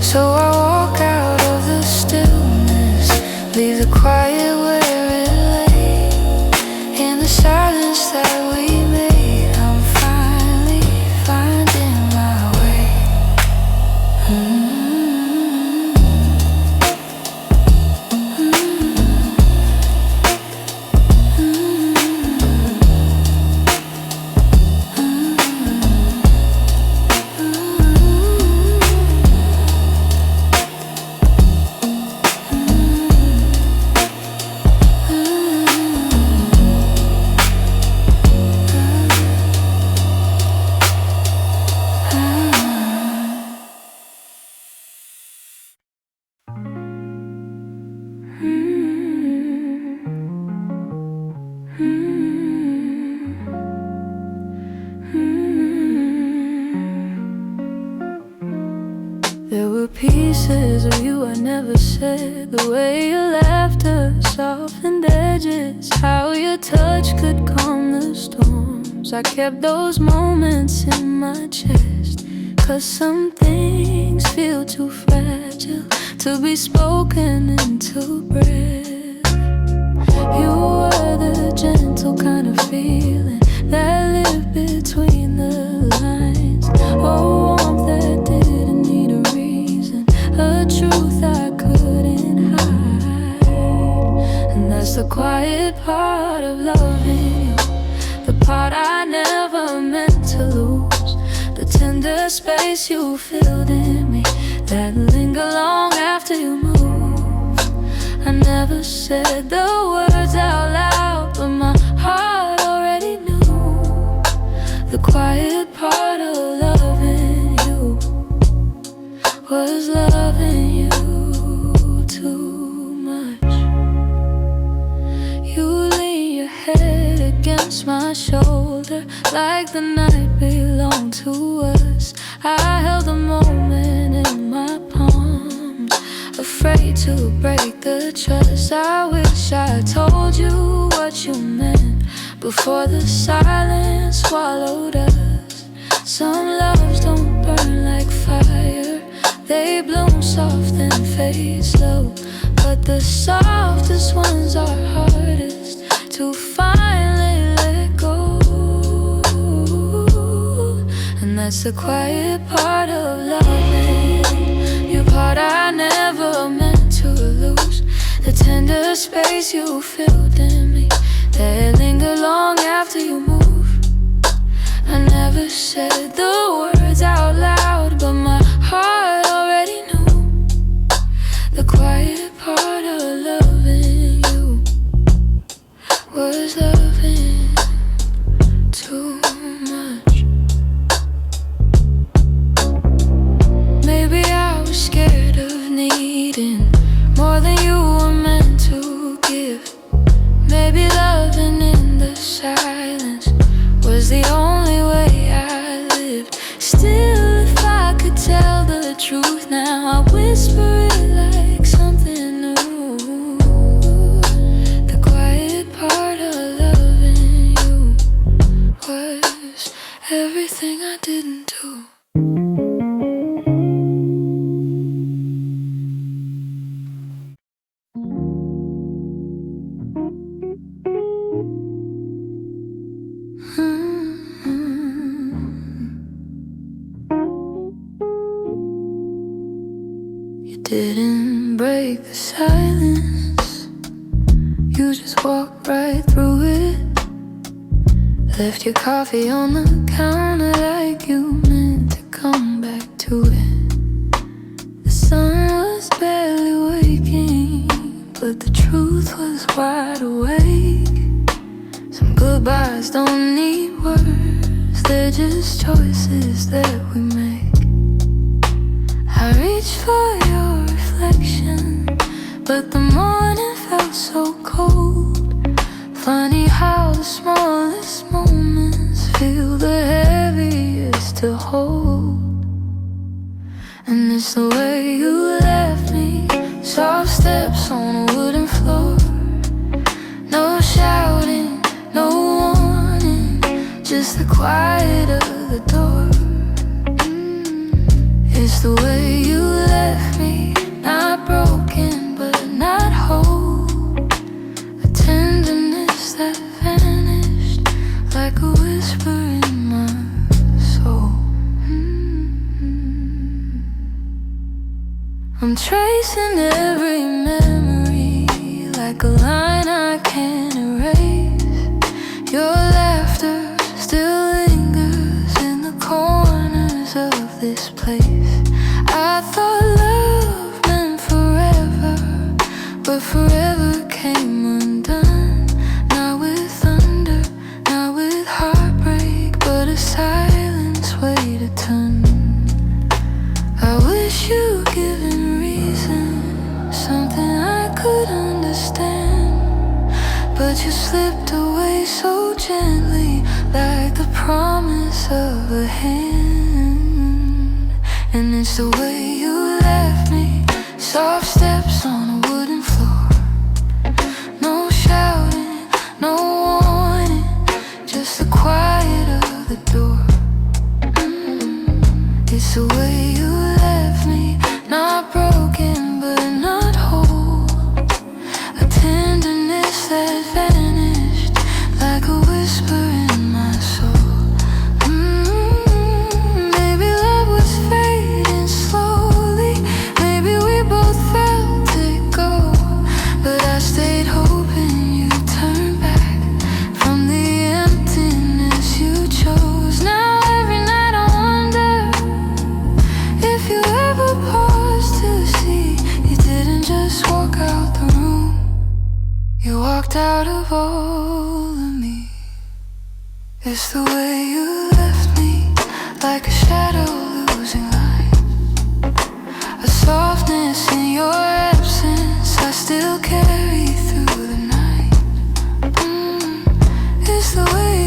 So I walk out of the stillness, leave the quiet where it lay. In the silence that we made, I'm finally finding my way. There were pieces of you I never said. The way your laughter softened edges, how your touch could calm the storms. I kept those moments in my chest, 'cause some things feel too fragile to be spoken into breath. You were the gentle kind of feeling that lived between the lines. Oh, warmth that didn't need a reason, a truth I couldn't hide. And that's the quiet part of loving you, the part I never meant to lose. The tender space you filled in me that linger long after you move. I never said the words out loud, but my heart already knew. The quiet part of loving you was loving you too much. against my shoulder, like the night belonged to us. I held the moment in my palms, afraid to break the trust. I wish I told you what you meant before the silence swallowed us. Some loves don't burn like fire, they bloom soft and fade slow. But the softest ones are hardest to finally let go. And that's the quiet part of loving you, part I never meant to lose. The tender space you filled in me, that linger long after you move. I never said the words out loud, but my heart already knew. The quiet part of loving you was loving too much. Maybe I was scared of needing more than you were meant to give. Maybe loving in the silence was the only way I lived. Still, if I could tell the truth now, I whisper it like something new. The quiet part of loving you was everything I didn't do. You didn't break the silence, you just walked right through it. Left your coffee on the counter like you meant to come back to it. The sun was barely waking, but the truth was wide awake. Some goodbyes don't need words, they're just choices that we make. I reached for your reflection, but the morning felt so cold. Funny how the smallest moments feel the heaviest to hold. And it's the way you left me, soft steps on a wooden floor. No shouting, no warning, just the quiet of the door. It's the way you left me, not broken but not whole. A tenderness that vanished like a whisper in my soul. I'm tracing every memory like a line I can't erase. Your laughter still lingers in the corners of this place. I thought love meant forever, but forever came undone. Not with thunder, not with heartbreak, but a silence weighed a ton. I wish you'd given reason, something I could understand, but you slipped away so gently, like the promise of a hand. And it's the way you left me, soft steps on a wooden floor. No shouting, no warning, just the quiet of the door. It's the way you left me, not broken but not whole. A tenderness that vanished like a whisper in my soul. Maybe love was fading slowly, maybe we both felt it go, but I stayed hoping you'd turn back from the emptiness you chose. Now every night I wonder if you ever paused to see you didn't just walk out the room, you walked out of all of me. It's the way you left me, like a shadow losing light. A softness in your absence I still carry through the night. It's the way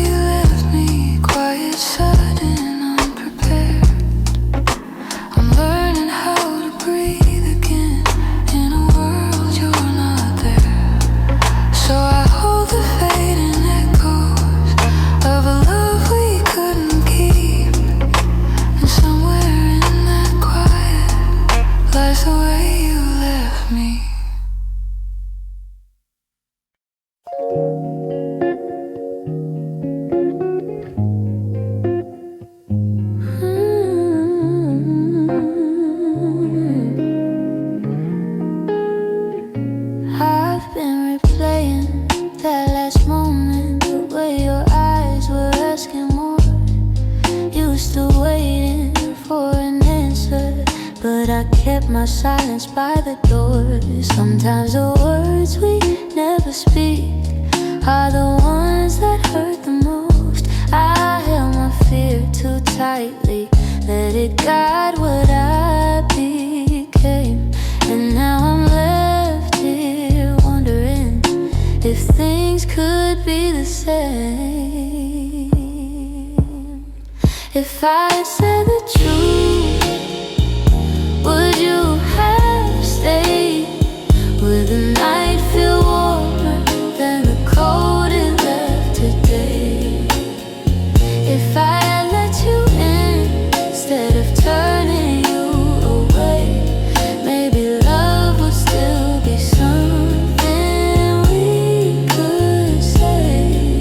our silence by the door. Sometimes the words we never speak are the ones that hurt the most. I held my fear too tightly, let it guide what I became. And now I'm left here wondering if things could be the same. If I had said the truth, would you have stayed? Would the night feel warmer than the cold it left today? If I had let you in instead of turning you away, maybe love would still be something we could say.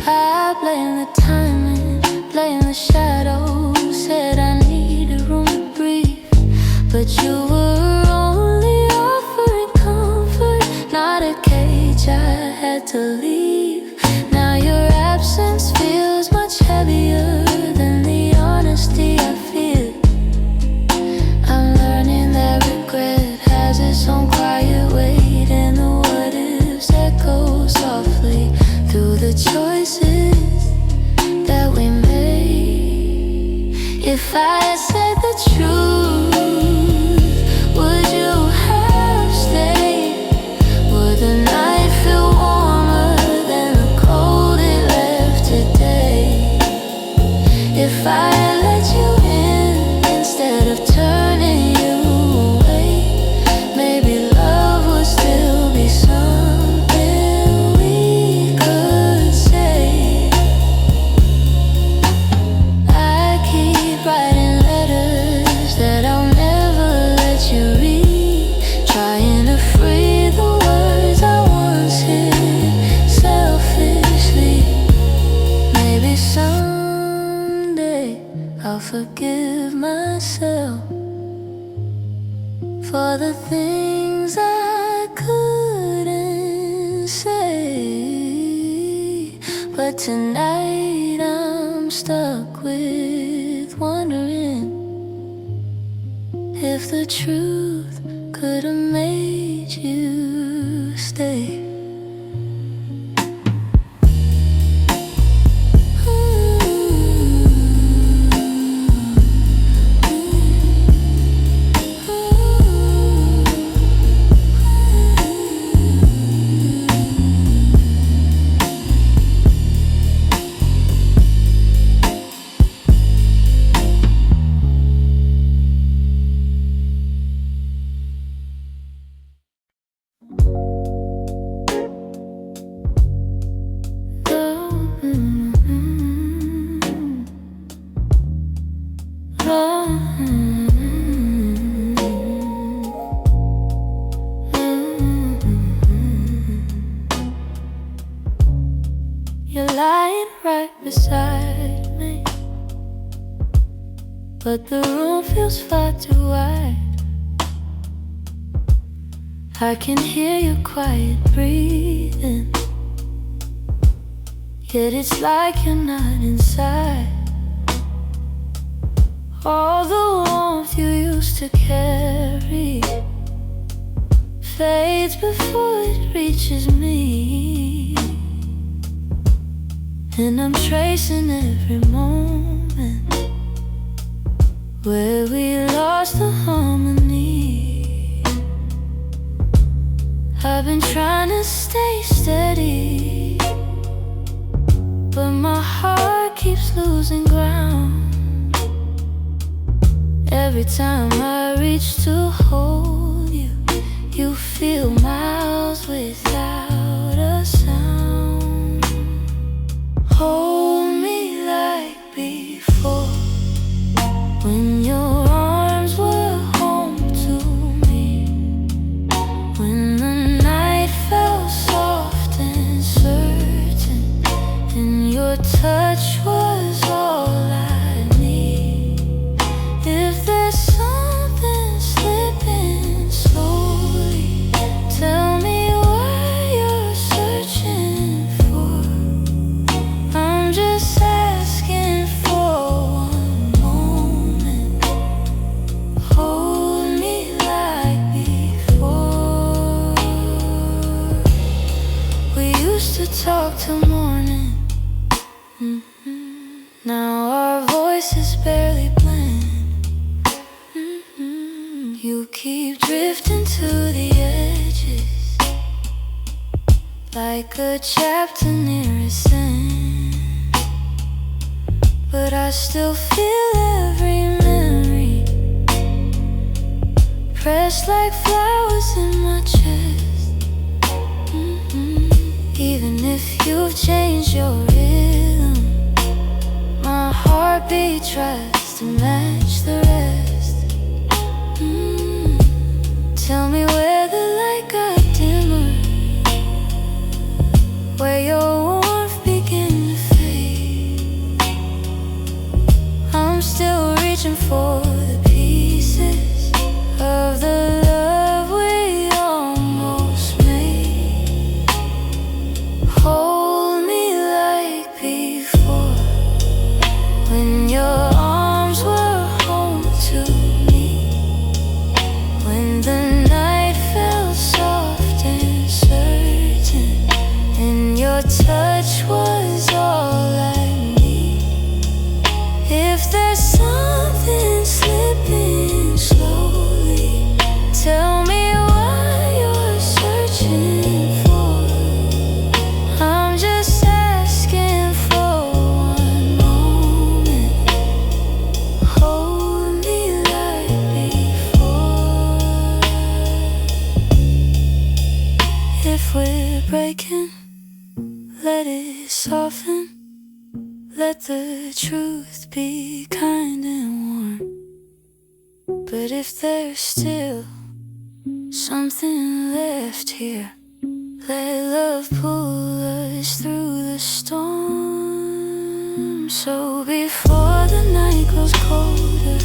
I blame the timing, blame the shadows, said I needed room to breathe, but you were only offering comfort, not a cage I had to leave. Now your absence feels much heavier than the honesty I feel. I'm learning that regret has its own quiet weight, and the what ifs echo softly through the choices that we made. If I had said the truth, would you have stayed? Would the night feel warmer than the cold it left today? If I had let you in instead of turning you away, maybe love would still be something we could say. I keep writing letters that I'll never let you read, trying to free the words I once hid selfishly. Maybe someday I'll forgive myself for the things I couldn't say. But tonight I'm stuck with wondering if the truth could have made you stay. You're lying right beside me, but the room feels far too wide. I can hear your quiet breathing, yet it's like you're not inside. All the warmth you used to carry fades before it reaches me, and I'm tracing every moment where we lost the harmony. I've been trying to stay steady, but my heart keeps losing ground. Every time I reach to hold you, you feel miles without a sound. Hold me like before, when your arms were home to me, when the night felt soft and certain, and your touch was all I need. If there's something slipping slowly, tell me why to talk till morning. Now our voices barely blend. You keep drifting to the edges, like a chapter near its end. But I still feel every memory, pressed like flowers in my chest. Even if you've changed your rhythm, my heartbeat tries to match the rest. Tell me where the light got dimmer, where your warmth began to fade. I'm still reaching for the pieces of the love we almost made. Hold me like before, when your arms were home to me, when the night felt soft and certain, and your touch was all I need. If there's something slipping slowly, tell me what you're searching for. I'm just asking for one moment. Hold me like before. If we're breaking, let it soften. Let the truth be kind and warm. But if there's still something left here, let love pull us through the storm. So before the night grows colder,